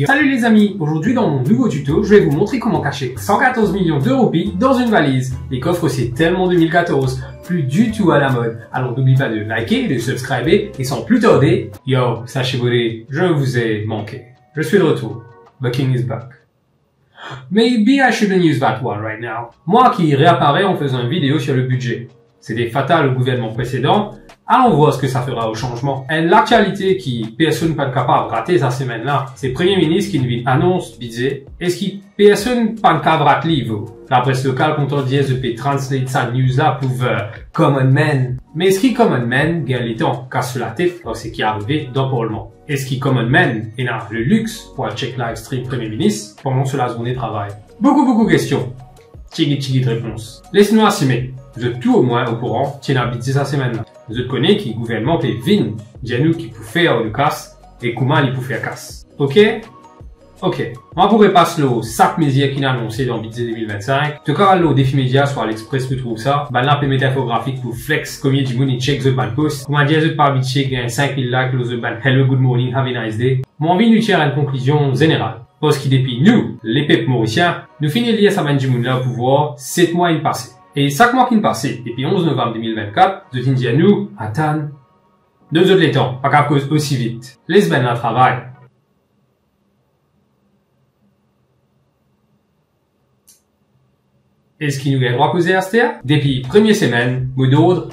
Salut les amis, aujourd'hui dans mon nouveau tuto, je vais vous montrer comment cacher 114 millions de roupies dans une valise. Les coffres c'est tellement 2014, plus du tout à la mode. Alors n'oublie pas de liker, de subscriber et sans plus tarder, yo, sachez-vous, je vous ai manqué. Je suis de retour. The king is back. Maybe I shouldn't use that one right now. Moi qui réapparais en faisant une vidéo sur le budget. C'était fatal au gouvernement précédent. Allons voir ce que ça fera au changement. Et l'actualité qui personne pas capable de rater cette semaine-là, c'est le Premier ministre qui nous annonce budget. Et ce qui personne pas capable de rater livre. La presse locale compte dire de translate sa news-là pour common man. Mais ce qui common man gagne les temps, casse la tête dans ce qui est arrivé dans le Parlement. Et ce qui common man est là le luxe pour check live stream Premier ministre pendant la journée de travail. Beaucoup de questions. Tigui de réponse. Laissez-nous assumer. Vous êtes tout au moins au courant, tiens habité cette semaine-là. Vous êtes connaissez qui le gouvernement peut vin, dis-nous qui peut faire le casse et comment il peut faire casse. Ok? On pourrait passer le sac média qui est annoncé dans le budget 2025. Tout cas, le défi média sur l'Express, vous trouvez ça. Ben là, peut mettre infographique pour flex, combien du monde il check the ban post. Comment dire, vous pas check, gagne 5000 likes, le ban hello, good morning, have a nice day. Mon envie de tirer une conclusion générale. Parce qu'il depuis nous, les peuples mauriciens, nous finissons de lire sa ban du monde là pour voir 7 mois in passé. Et 5 mois qui sont passés, depuis 11 novembre 2024, nous avons dit à nous, attends, deux autres les temps, pas qu'à cause aussi vite. Les ben là travail. Est-ce qu'il nous a droit poser à STA? Depuis première semaine, mot d'ordre,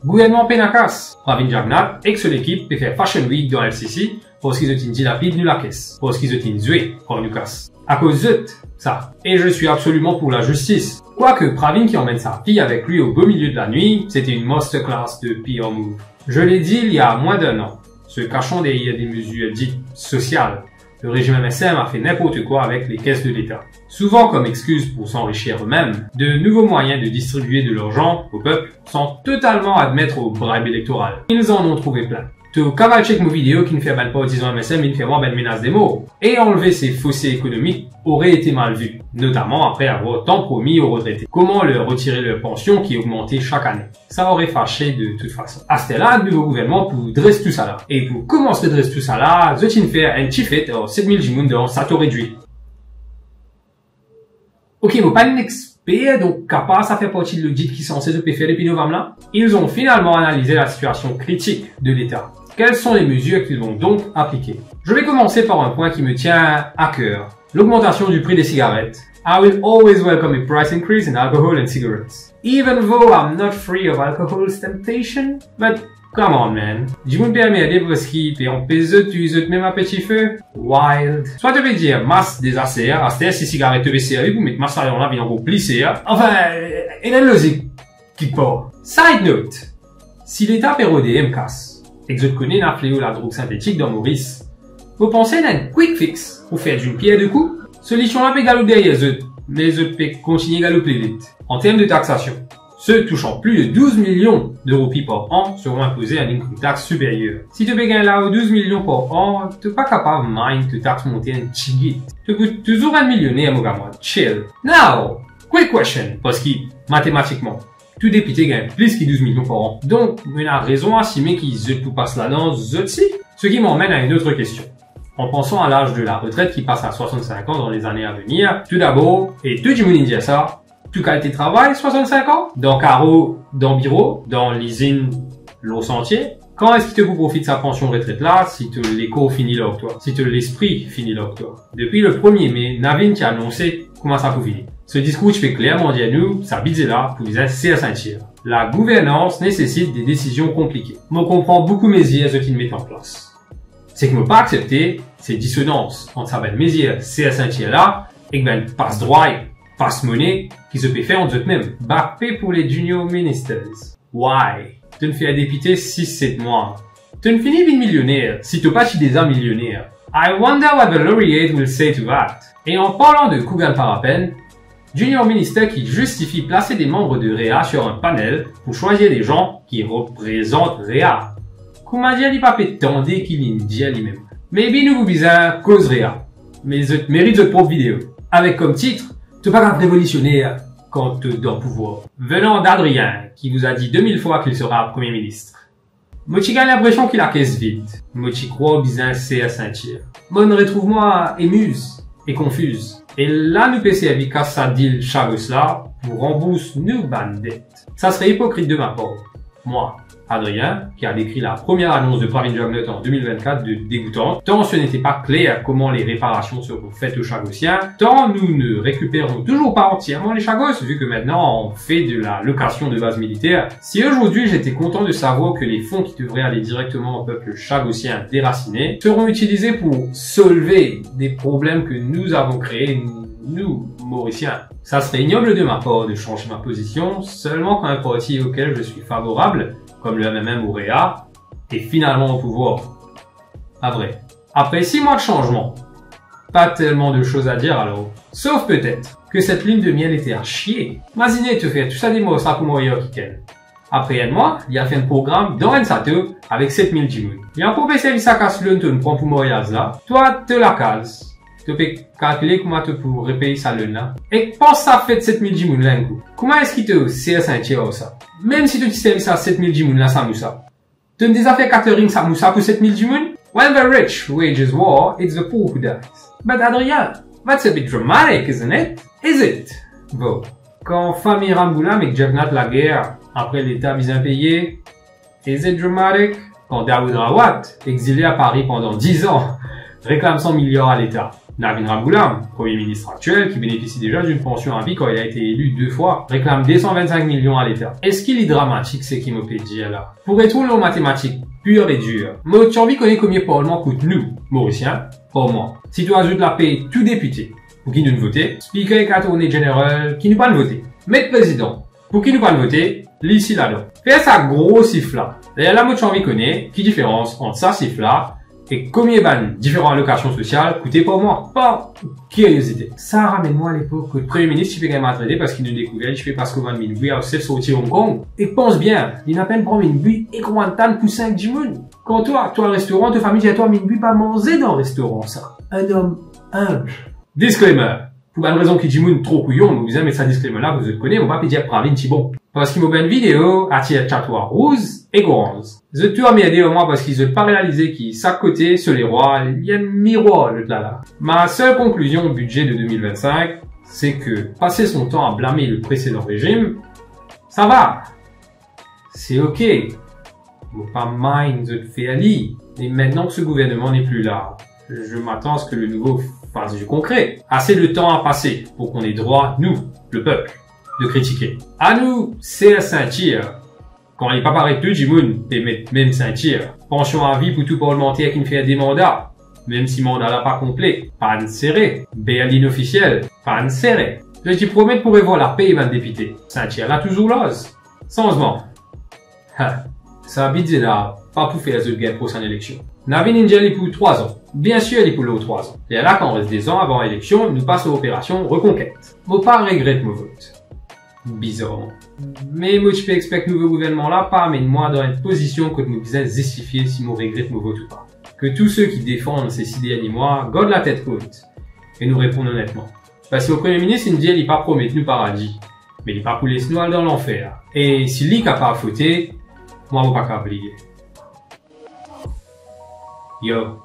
gouvernement pénacasse. Pravin Jagnat, ex l'équipe, peut faire Fashion Week dans LCC, parce qu'ils ont une dilapide nous la caisse. Parce qu'ils ont une zué, pour nous casse. À cause de ça. Et je suis absolument pour la justice. Quoique Pravin qui emmène sa fille avec lui au beau milieu de la nuit, c'était une masterclass de pire move. Je l'ai dit il y a moins d'un an. Se cachant derrière des mesures dites sociales. Le régime MSM a fait n'importe quoi avec les caisses de l'État. Souvent comme excuse pour s'enrichir eux-mêmes, de nouveaux moyens de distribuer de l'argent au peuple sans totalement admettre au bribe électoral. Ils en ont trouvé plein. Tout cas, check mon vidéo qui ne fait pas partisan MSM, il fait moins ben menace des mots. Et enlever ces fossés économiques aurait été mal vu, notamment après avoir tant promis aux retraités. Comment leur retirer leur pension qui augmentait chaque année? Ça aurait fâché de toute façon. À ce là, le nouveau gouvernement pour dresser tout ça là. Et pour commencer à dresser tout ça là, je tiens faire un petit fait, 7000 jimoun dans ça taux réduit. Ok, mais pas un expert, donc capable, ça fait partie de l'audit qui est censé se faire depuis novembre là. Ils ont finalement analysé la situation critique de l'État. Quelles sont les mesures qu'ils vont donc appliquer? Je vais commencer par un point qui me tient à cœur. L'augmentation du prix des cigarettes. I will always welcome a price increase in alcohol and cigarettes. Even though I'm not free of alcohol's temptation. But come on man. Je vous permets à des skip et on pèse tu uses même un petit feu. Wild. Soit tu veux dire masse des ACR, ACR si cigarettes te sérieux vous mettez masse à là bien pour plisser. Enfin, et la logique qui part. Side note. Si l'État pérodé me casse. Et que je connais la fléau la drogue synthétique dans Maurice. Vous pensez à un quick fix pour faire d'une pierre deux coups? Solution là peut galoper derrière eux, mais eux peut continuer à galoper vite. En termes de taxation, ceux touchant plus de 12 millions de roupies par an seront imposés à une taxe supérieure. Si tu payes là 12 millions par an, tu n'es pas capable de mind que taxe monter un chigit. Tu peux toujours un millionnaire, mon gars, chill. Now, quick question, parce que mathématiquement, tout député gagne plus que 12 millions par an. Donc, on a raison à estimer qu'ils tout passent là dans ce Ce qui m'emmène à une autre question. En pensant à l'âge de la retraite qui passe à 65 ans dans les années à venir, tout d'abord, et tout le monde dit ça, tout qualité de travail, 65 ans, dans Caro, dans Bureau, dans l'usine, l'eau sentier. Quand est-ce qu'il te vous profite sa pension retraite là, si tu l'écho finit là toi, si tu l'esprit finit là toi. Depuis le 1er mai, Navin qui a annoncé comment ça peut finir. Ce discours fait clairement dire à nous, ça bide là pour les assez à sentir. La gouvernance nécessite des décisions compliquées. Moi, comprends beaucoup mes yeux ce qu'ils mettent en place. C'est que moi pas accepter ces dissonances entre sa belle mésière, c'est à sentir là, et que ben passe droit, passe monnaie, qui se peut faire en eux-mêmes. Bappé pour les junior ministers. Why? Tu ne fais à député 6-7 mois. Tu ne finis une millionnaire si tu pas chez des millionnaires. I wonder what the laureate will say to that. Et en parlant de Kougan Parapen, Junior Minister qui justifie placer des membres de REA sur un panel pour choisir des gens qui représentent REA. Comment dire les papiers tendés qu'il y dit lui-même. Maybe nous vous bizarre cause REA. Mais je mérite votre propre vidéo. Avec comme titre, tu pas un révolutionnaire quand tu dans le pouvoir. Venant d'Adrien, qui vous a dit 2000 fois qu'il sera Premier ministre. Moi, j'ai l'impression qu'il a caisse vite. Moi, j'y crois au business c'est à sentir. Moi, retrouve-moi émuse et confuse. Et là, nous PC avec ça deal chagos là pour rembourser nos bandettes. Ça serait hypocrite de ma part. Moi, Adrien, qui a décrit la première annonce de Pravin Jugnut en 2024 de dégoûtante, tant ce n'était pas clair comment les réparations seront faites aux chagossiens, tant nous ne récupérons toujours pas entièrement les chagos, vu que maintenant on fait de la location de base militaire. Si aujourd'hui j'étais content de savoir que les fonds qui devraient aller directement au peuple chagossien déraciné seront utilisés pour solver des problèmes que nous avons créés, nous, Mauriciens. Ça serait ignoble de ma part de changer ma position seulement quand un parti auquel je suis favorable, comme le MMM ou Réa, est finalement au pouvoir. À vrai. Après 6 mois de changement, pas tellement de choses à dire alors. Sauf peut-être que cette lune de miel était à chier. Imaginez te faire tout ça des mots ça pour mourir Kikel. Après un mois, il a fait un programme dans un sato avec 7000 jimoun. Il a proposé service à casse l'un ton prend pour mourir là. Toi, te la case. Tu peux calculer comment tu peux repayer ça là. Et pense ça fait 7000 jimoun là un coup. Comment est-ce qu'il te sert un tiers ça? Même si tu te services à 7000 jimoun là, ça moussa. Tu ne déjà fait catering ça moussa pour 7000 jimoun? When the rich wages war, it's the poor who dies. But Adrien, that's a bit dramatic, isn't it? Is it? Bon. Quand famille Ramboula et Jagnat la guerre, après l'État bien payé, is it dramatic? Quand Daoud Rawat, exilé à Paris pendant 10 ans, réclame 100 milliards à l'État. Navin Ramgoolam, Premier ministre actuel, qui bénéficie déjà d'une pension à vie quand il a été élu 2 fois, réclame 225 millions à l'État. Est-ce qu'il est dramatique, c'est qui me peut dire là? Pour être en mathématiques pure et dure, moi, tu as envie de connaître combien Parlement coûte nous, Mauriciens, pour moi. Si tu ajoutes la paix tout député, pour qui nous ne voter, speaker et attorney général, qui nous pas voter, maître président, pour qui nous pas voter, l'ici là-dedans. Fais ça gros siffle là. D'ailleurs, là, moi, tu as envie de connaître, qui différence entre ça siffle là, et combien ban différentes allocations sociales coûtaient pour moi? Pas curiosité. Ça ramène-moi à l'époque que le Premier ministre, il fait quand même traiter parce qu'il nous découvrait, je fais parce qu'on va de minbui à sortir Hong Kong. Et pense bien, il n'a pas prendre minbui et Kwantan pour 5 jimoun. Quand toi, le restaurant, ta famille, dis-toi minbui pas manger dans le restaurant, ça. Un homme humble. Disclaimer. Pour une raison qui jimoun trop couillon, mais vous aimez ça disclaimer là, vous le connaissez, on va pas dire Pravin Tibon. Parce qu'il m'a une vidéo, attire chatois rouge et orange. Je tu as m'aider au moins parce qu'ils ont pas réalisé qu'ils, chaque côté, sur les rois, il y a un miroir, le là. Ma seule conclusion au budget de 2025, c'est que passer son temps à blâmer le précédent régime, ça va. C'est ok. Faut pas mind de faire ali. Et maintenant que ce gouvernement n'est plus là, je m'attends à ce que le nouveau fasse du concret. Assez de temps à passer pour qu'on ait droit, nous, le peuple, de critiquer. À nous, c'est à sentir. Quand il n'est pas pareil de Jimoun, et même sentir. Pension à vie pour tout parlementaire qui ne fait des mandats. Même si mandat là pas complet. Pas de serré. Berlin officiel. Pas de serré. Je te promets pour voir la paix, man député. Sentir là toujours l'ose. Changement. Ça habite là. Pas pour faire la guerre prochaine élection. Navin India est pour 3 ans. Bien sûr, il est pour le 3 ans. Et là, quand on reste des ans avant l'élection, nous passons à l'opération reconquête. Moi, pas regrette mon vote. Bizarre. Mais moi, je peux expecter que le nouveau gouvernement là, pas amène-moi dans une position que nous disons justifier si moi regrette mon vote ou pas. Que tous ceux qui défendent ces 6 derniers mois gardent la tête haute. Et nous répondent honnêtement. Parce que le Premier ministre, il dit, il pas promettre nous paradis. Mais il pas pour laisser nous aller dans l'enfer. Et s'il n'est pas à fauter, moi, je ne vais pas oublier. Yo.